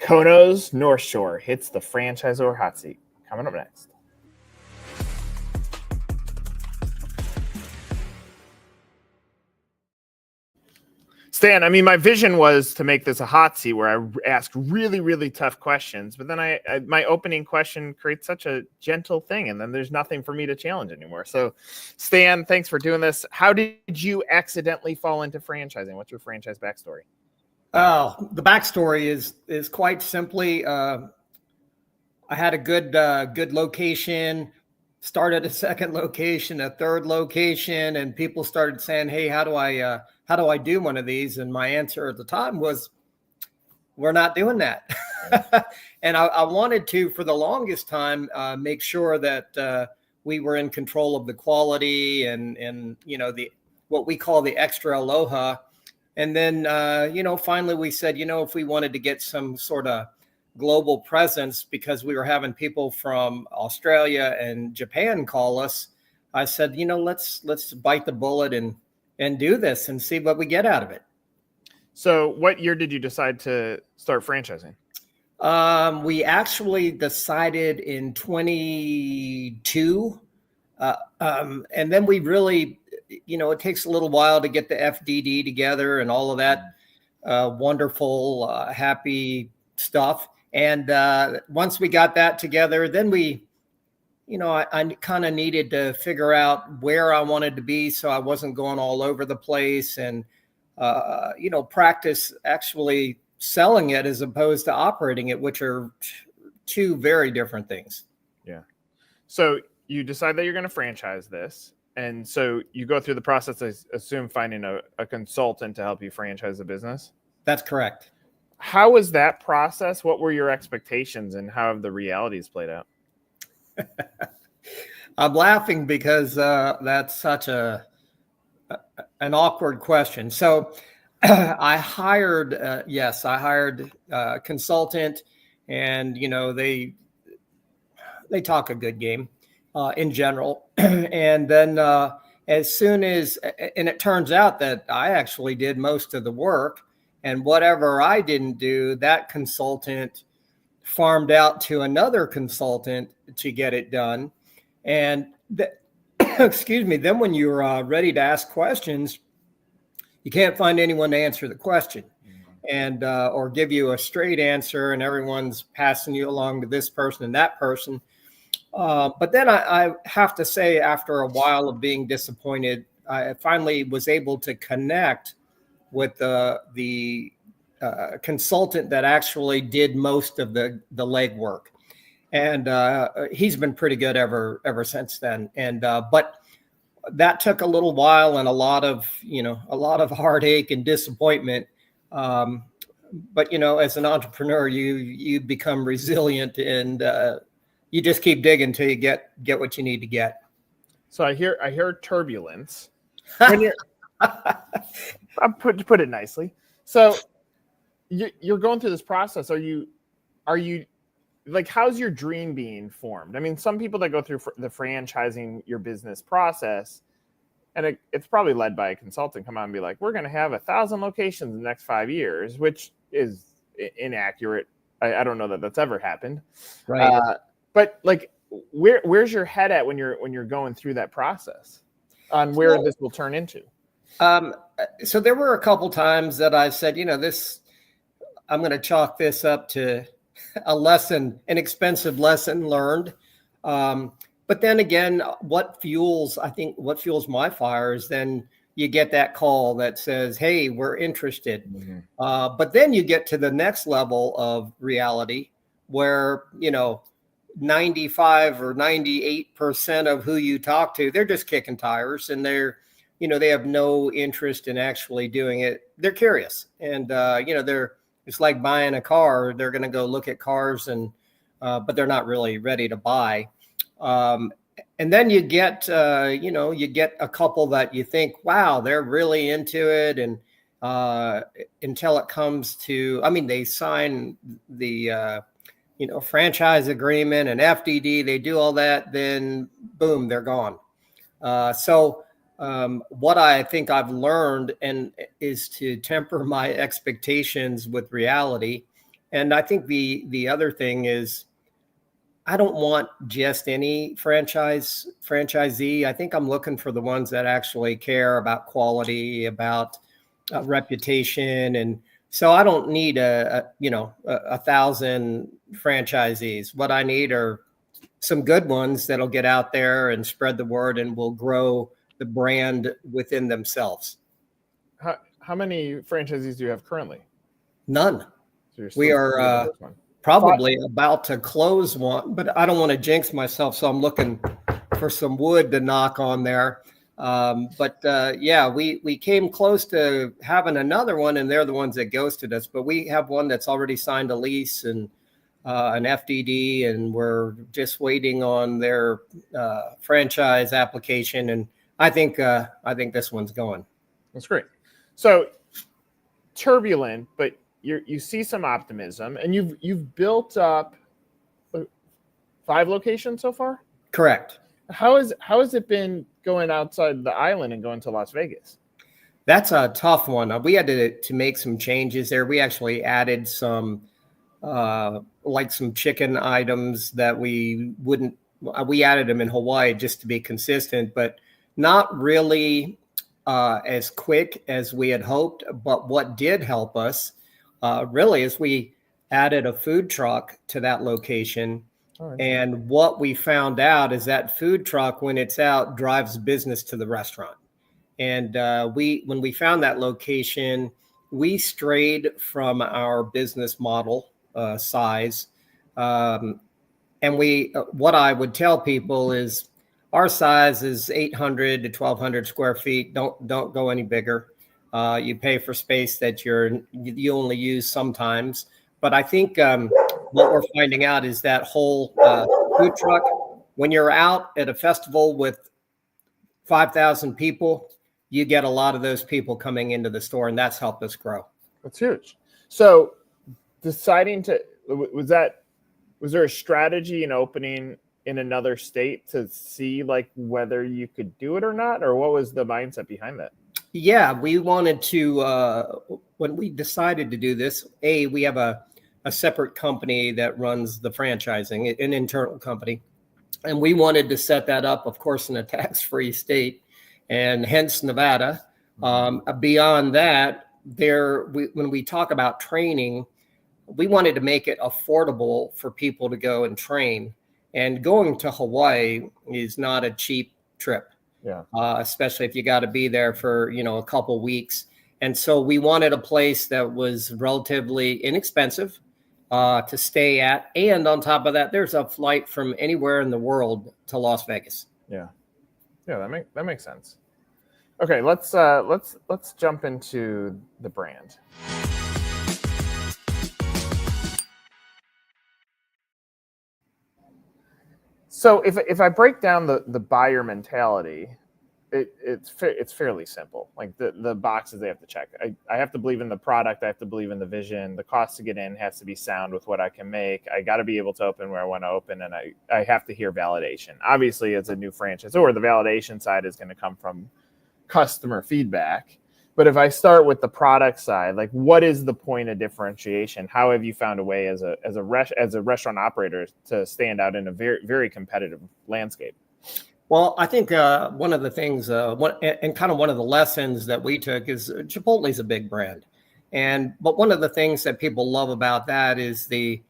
Kono's Northshore hits the franchisor hot seat. Coming up next. Stan, I mean, my vision was to make this a hot seat where I ask really, really tough questions, but then my opening question creates such a gentle thing, and then there's nothing for me to challenge anymore. So, Stan, thanks for doing this. How did you accidentally fall into franchising? What's your franchise backstory? Oh, the backstory is quite simply, I had a good location, started a second location, a third location, and people started saying, "Hey, how do I do one of these?" And my answer at the time was, "We're not doing that." And I wanted to, for the longest time, make sure that we were in control of the quality and what we call the extra aloha. And then finally we said, if we wanted to get some sort of global presence, because we were having people from Australia and Japan call us, I said, let's bite the bullet and do this and see what we get out of it. So what year did you decide to start franchising? We actually decided in 22. And then we really, it takes a little while to get the FDD together and all of that wonderful, happy stuff. And once we got that together, then I kind of needed to figure out where I wanted to be so I wasn't going all over the place, and, practice actually selling it as opposed to operating it, which are two very different things. Yeah. So you decide that you're going to franchise this. And so you go through the process, I assume, finding a consultant to help you franchise the business. That's correct. How was that process? What were your expectations, and how have the realities played out? I'm laughing because that's such an awkward question. So I hired a consultant, and, they talk a good game in general. And then as soon as, and it turns out that I actually did most of the work, and whatever I didn't do, that consultant farmed out to another consultant to get it done. And excuse me, then when you're ready to ask questions, you can't find anyone to answer the question and or give you a straight answer, and everyone's passing you along to this person and that person. But then I have to say, after a while of being disappointed, I finally was able to connect with the consultant that actually did most of the legwork, and he's been pretty good ever since then. And but that took a little while and a lot of heartache and disappointment. But as an entrepreneur, you become resilient, and you just keep digging till you get what you need to get. So I hear turbulence. When you're, I'll put it nicely. So you're going through this process. Are you like, how's your dream being formed? I mean, some people that go through the franchising your business process, and it's probably led by a consultant, come on and be like, we're going to have 1,000 locations in the next 5 years, which is inaccurate. I don't know that that's ever happened. Right. But like, where's your head at when you're going through that process on where this will turn into? So there were a couple times that I said, I'm going to chalk this up to an expensive lesson learned. But then again, what fuels my fire is then you get that call that says, hey, we're interested. Mm-hmm. But then you get to the next level of reality where, 95 or 98% of who you talk to, they're just kicking tires, and they have no interest in actually doing it. They're curious, and it's like buying a car. They're going to go look at cars, and but they're not really ready to buy. And then you get a couple that you think, wow, they're really into it, and until it comes to, they sign the franchise agreement and FDD, they do all that, then boom, they're gone. So what I think I've learned is to temper my expectations with reality. And I think the other thing is, I don't want just any franchisee. I think I'm looking for the ones that actually care about quality, about reputation. And so I don't need a 1,000 franchisees. What I need are some good ones that'll get out there and spread the word and will grow the brand within themselves. How many franchisees do you have currently? None. So we are probably about to close one, but I don't want to jinx myself, so I'm looking for some wood to knock on there. We came close to having another one, and they're the ones that ghosted us. But we have one that's already signed a lease and an FDD, and we're just waiting on their franchise application. And I think this one's going. That's great. So turbulent, but you see some optimism, and you've built up 5 locations so far? Correct. How has it been going outside the island and going to Las Vegas? That's a tough one. We had to make some changes there. We actually added some some chicken items that we added them in Hawaii just to be consistent, but not really as quick as we had hoped. But what did help us really is we added a food truck to that location. And what we found out is that food truck, when it's out, drives business to the restaurant. And when we found that location, we strayed from our business model size. And what I would tell people is our size is 800 to 1,200 square feet. Don't go any bigger. You pay for space that you only use sometimes. But I think what we're finding out is that whole food truck, when you're out at a festival with 5,000 people, you get a lot of those people coming into the store, and that's helped us grow. That's huge. So deciding was there a strategy in opening in another state to see whether you could do it or not, or what was the mindset behind that? Yeah, we wanted to, when we decided to do this, we have a separate company that runs the franchising, an internal company. And we wanted to set that up, of course, in a tax-free state, and hence Nevada. Beyond that, when we talk about training, we wanted to make it affordable for people to go and train. And going to Hawaii is not a cheap trip. Yeah. Especially if you got to be there for, a couple weeks. And so we wanted a place that was relatively inexpensive to stay at. And on top of that, there's a flight from anywhere in the world to Las Vegas. Yeah. Yeah, that makes sense. Okay, let's jump into the brand. So if I break down the buyer mentality, it's fairly simple. Like the boxes they have to check. I have to believe in the product. I have to believe in the vision. The cost to get in has to be sound with what I can make. I got to be able to open where I want to open, and I have to hear validation. Obviously, as a new franchisor, the validation side is going to come from customer feedback. But if I start with the product side, what is the point of differentiation? How have you found a way as a restaurant operator to stand out in a very, very competitive landscape? Well, I think one of the things, and kind of one of the lessons that we took is Chipotle is a big brand, but one of the things that people love about that is the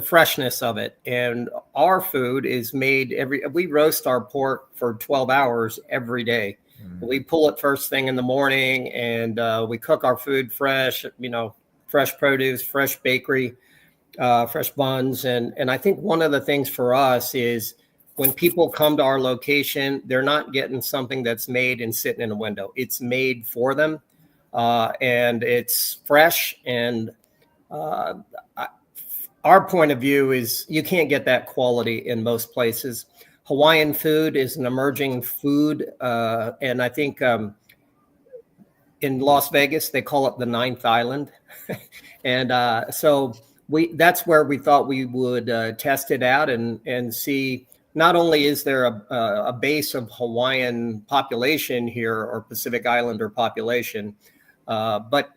freshness of it. And our food is made we roast our pork for 12 hours every day. We pull it first thing in the morning, and we cook our food fresh, fresh produce, fresh bakery, fresh buns. And I think one of the things for us is when people come to our location, they're not getting something that's made and sitting in a window. It's made for them, and it's fresh. And our point of view is you can't get that quality in most places. Hawaiian food is an emerging food, and I think in Las Vegas they call it the ninth island, and so that's where we thought we would test it out and see. Not only is there a base of Hawaiian population here or Pacific Islander population, but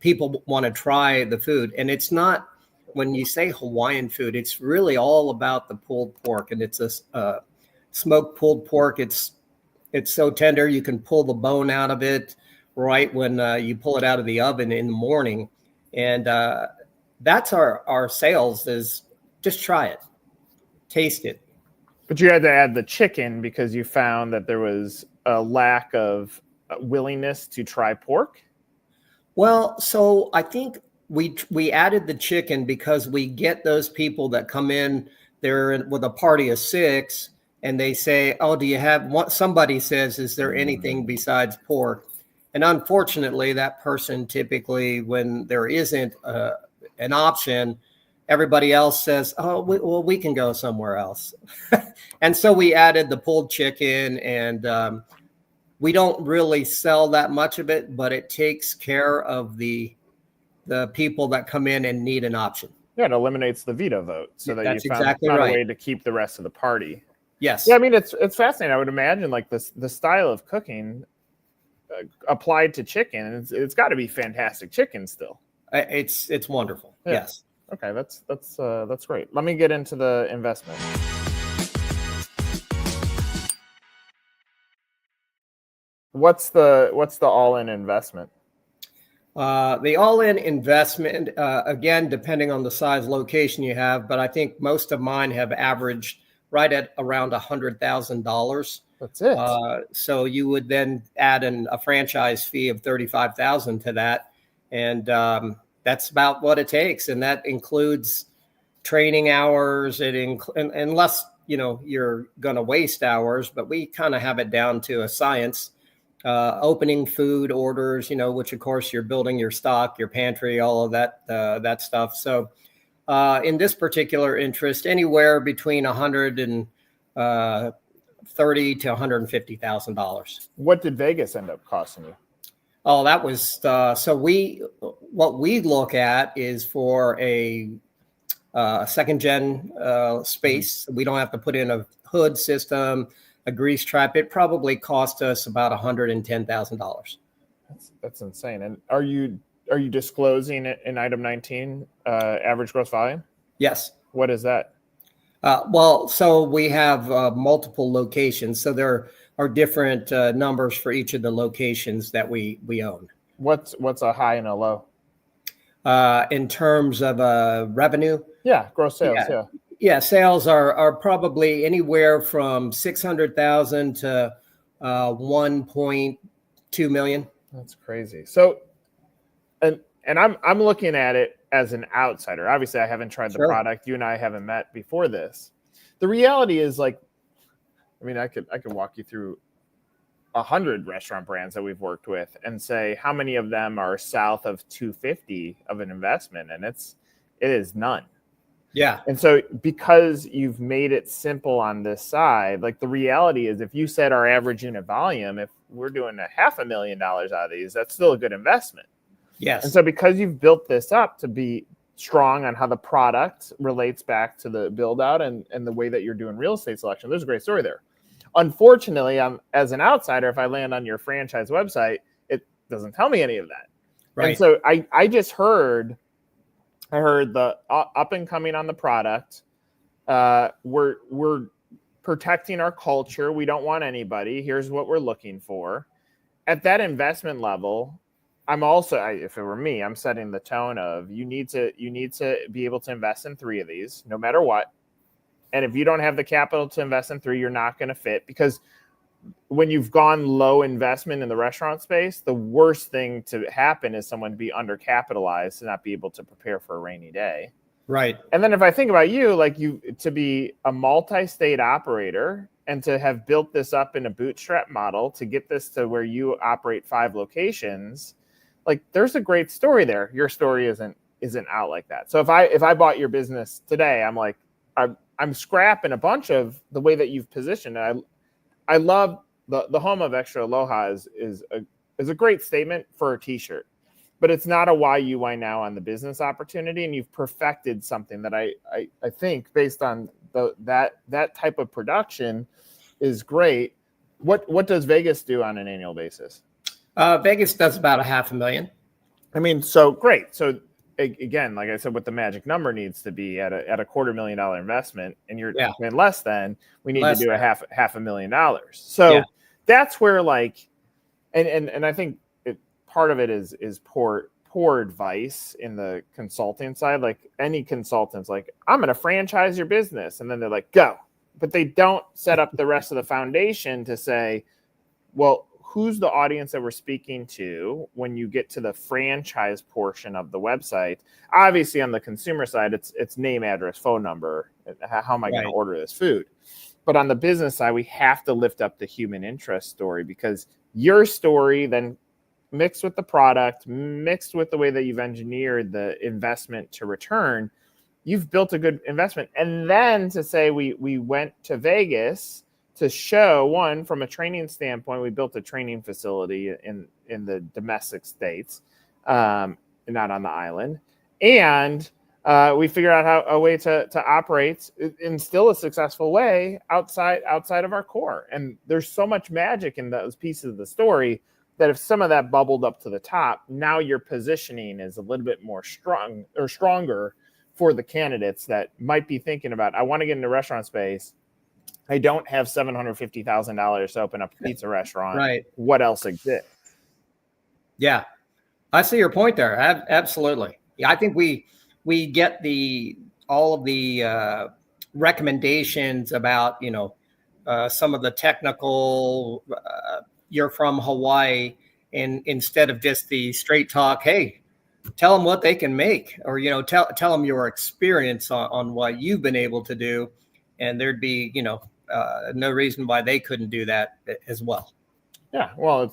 people want to try the food. And it's not, when you say Hawaiian food, it's really all about the pulled pork, and it's a smoked pulled pork. It's so tender, you can pull the bone out of it right when you pull it out of the oven in the morning. And that's our sales, is just try it, taste it. But you had to add the chicken because you found that there was a lack of willingness to try pork? Well, so I think we added the chicken because we get those people that come in, they're with a party of 6, and they say, oh, do you have what? Somebody says, is there anything besides pork? And unfortunately, that person typically, when there isn't an option, everybody else says, oh, we can go somewhere else. And so we added the pulled chicken, and we don't really sell that much of it, but it takes care of the people that come in and need an option. Yeah, it eliminates the veto vote, so that That's you found exactly a right. way to keep the rest of the party. Yes. Yeah, I mean, it's fascinating. I would imagine like the style of cooking applied to chicken, it's got to be fantastic chicken still. It's wonderful. Yeah. Yes. Okay, that's great. Let me get into the investment. What's the all-in investment? The all-in investment, again, depending on the size location you have, but I think most of mine have averaged right at around $100,000. That's it. So you would then add a franchise fee of $35,000 to that, and that's about what it takes, and that includes training hours. Unless you're going to waste hours, but we kind of have it down to a science. Opening food orders, which of course you're building your stock, your pantry, all of that stuff. So in this particular interest, anywhere between $130,000 to $150,000. What did Vegas end up costing you? Oh, that was what we look at is for a second gen space. We don't have to put in a hood system, a grease trap. It probably cost us about $110,000. That's insane. And are you disclosing it in item 19, average gross volume? Yes. What is that? Well, so we have multiple locations. So there are different numbers for each of the locations that we own. What's a high and a low? In terms of revenue? Yeah, gross sales. Yeah. Yeah, sales are probably anywhere from $600,000 to $1.2 million. That's crazy. So, and I'm looking at it as an outsider. Obviously, I haven't tried the product. You and I haven't met before this. The reality is, like, I mean, I could walk you through 100 restaurant brands that we've worked with and say how many of them are south of 250 of an investment, and it is none. Yeah. And so because you've made it simple on this side, like the reality is if you said our average unit volume, if we're doing $500,000 out of these, that's still a good investment. Yes. And so because you've built this up to be strong on how the product relates back to the build out and the way that you're doing real estate selection, there's a great story there. Unfortunately, as an outsider, if I land on your franchise website, it doesn't tell me any of that. Right. And so I just heard the up and coming on the product. We're protecting our culture. We don't want anybody. Here's what we're looking for. At that investment level, I'm also, if it were me, I'm setting the tone of you need to be able to invest in 3 of these, no matter what. And if you don't have the capital to invest in 3, you're not going to fit, because when you've gone low investment in the restaurant space, the worst thing to happen is someone to be undercapitalized to not be able to prepare for a rainy day. Right. And then if I think about you, like you to be a multi-state operator and to have built this up in a bootstrap model to get this to where you operate 5 locations, like there's a great story there. Your story isn't out like that. So if I bought your business today, I'm like, I'm scrapping a bunch of the way that you've positioned. I love the home of Extra Aloha is a great statement for a t-shirt, but it's not a why you, why now on the business opportunity. And you've perfected something that I think based on that type of production is great. What does Vegas do on an annual basis? Vegas does about $500,000. I mean, so great. So again, like I said, what the magic number needs to be at a $250,000 investment, and you're and less than, we need to do a half $500,000. So that's where like, and I think part of it is poor advice in the consulting side. Like any consultant's like, I'm going to franchise your business, and then they're like, go, but they don't set up the rest of the foundation to say, well, who's the audience that we're speaking to when you get to the franchise portion of the website? Obviously, on the consumer side, it's name, address, phone number. How am I going to order this food? But on the business side, we have to lift up the human interest story, because your story then mixed with the product, mixed with the way that you've engineered the investment to return, you've built a good investment. And then to say we went to Vegas to show, one, from a training standpoint, we built a training facility in the domestic states, not on the island. And we figured out a way to operate in still a successful way outside of our core. And there's so much magic in those pieces of the story that if some of that bubbled up to the top, now your positioning is a little bit more stronger for the candidates that might be thinking about, I want to get into restaurant space. I don't have $750,000 to open up a pizza restaurant. Right. What else exists? Yeah, I see your point there. Absolutely. Yeah, I think we get all of the recommendations about some of the technical. You're from Hawaii, and instead of just the straight talk, hey, tell them what they can make, or tell them your experience on what you've been able to do, and there'd be no reason why they couldn't do that as well. Yeah, well,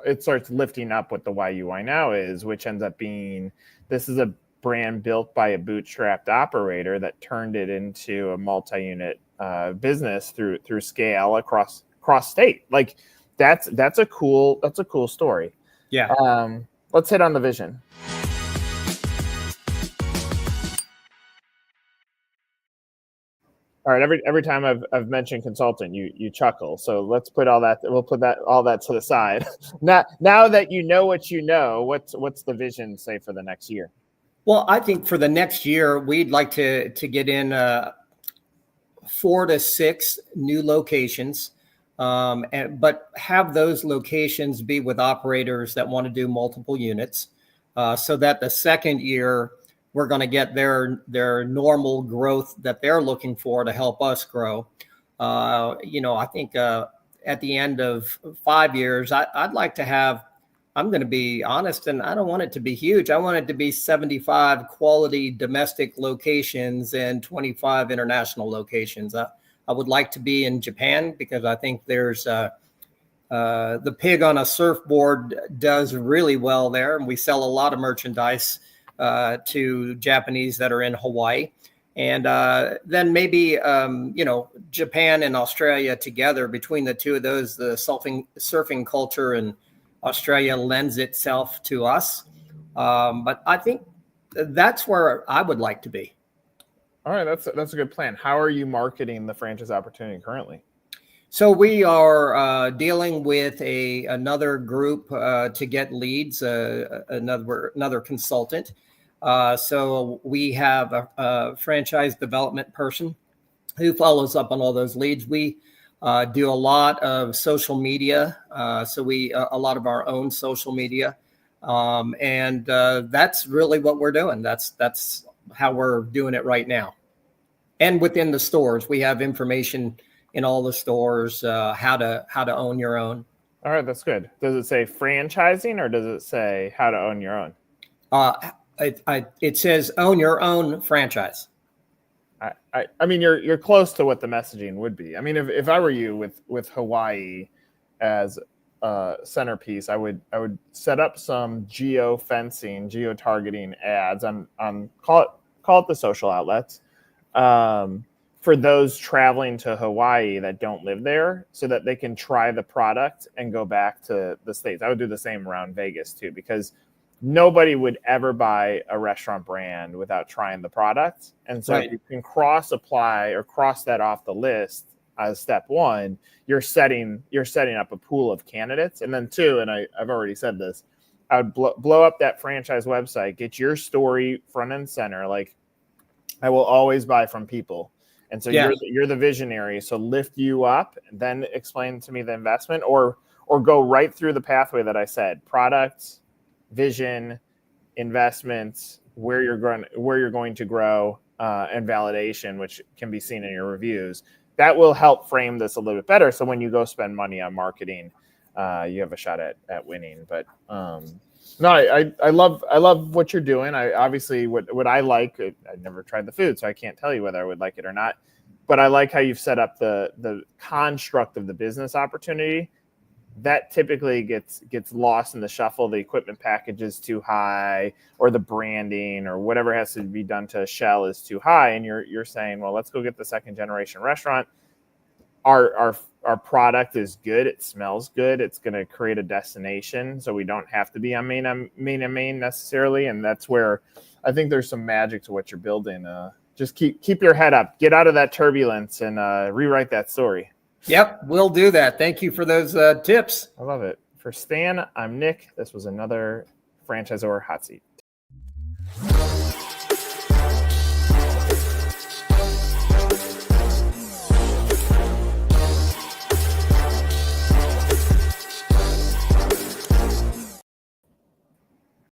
it starts lifting up what the Why You Why Now is, which ends up being, this is a brand built by a bootstrapped operator that turned it into a multi-unit business through scale across state. Like that's a cool story. Yeah. Let's hit on the vision. All right. Every time I've mentioned consultant, you chuckle. So let's put all that. We'll put all that to the side. Now that you know what you know, what's the vision say for the next year? Well, I think for the next year, we'd like to get in 4 to 6 new locations, but have those locations be with operators that want to do multiple units, so that the second year we're going to get their normal growth that they're looking for to help us grow. I think at the end of 5 years, I'd like to have, I'm going to be honest, and I don't want it to be huge. I want it to be 75 quality domestic locations and 25 international locations. I would like to be in Japan, because I think there's the pig on a surfboard does really well there. And we sell a lot of merchandise to Japanese that are in Hawaii. And then maybe, Japan and Australia together, between the two of those, the surfing culture in Australia lends itself to us. But I think that's where I would like to be. All right, that's a good plan. How are you marketing the franchise opportunity currently? So we are dealing with another group to get leads, another consultant. So we have a franchise development person who follows up on all those leads. We do a lot of social media. So we a lot of our own social media. And that's really what we're doing. That's how we're doing it right now. And within the stores, we have information in all the stores, how to own your own. All right, that's good. Does it say franchising, or does it say how to own your own? It says own your own franchise. I mean, you're close to what the messaging would be. I mean, if I were you with Hawaii as a centerpiece, I would set up some geo-fencing, geo-targeting ads on call it the social outlets, for those traveling to Hawaii that don't live there, so that they can try the product and go back to the States. I would do the same around Vegas too, because nobody would ever buy a restaurant brand without trying the product. And so if you can cross apply or cross that off the list as step one, you're setting up a pool of candidates. And then two, and I've already said this, I would blow up that franchise website, get your story front and center. Like, I will always buy from people. And so you're the visionary. So lift you up and then explain to me the investment, or go right through the pathway that I said: products, vision, investments, where you're going to grow, and validation, which can be seen in your reviews. That will help frame this a little bit better. So when you go spend money on marketing, you have a shot at winning. But no, I love what you're doing. I obviously what I like. I never tried the food, so I can't tell you whether I would like it or not. But I like how you've set up the construct of the business opportunity. That typically gets lost in the shuffle. The equipment package is too high, or the branding, or whatever has to be done to a shell is too high. And you're saying, well, let's go get the second generation restaurant. Our product is good. It smells good. It's going to create a destination, so we don't have to be on main necessarily. And that's where I think there's some magic to what you're building. Just keep your head up. Get out of that turbulence and rewrite that story. Yep, we'll do that. Thank you for those tips. I love it. For Stan, I'm Nick. This was another Franchisor Hot Seat.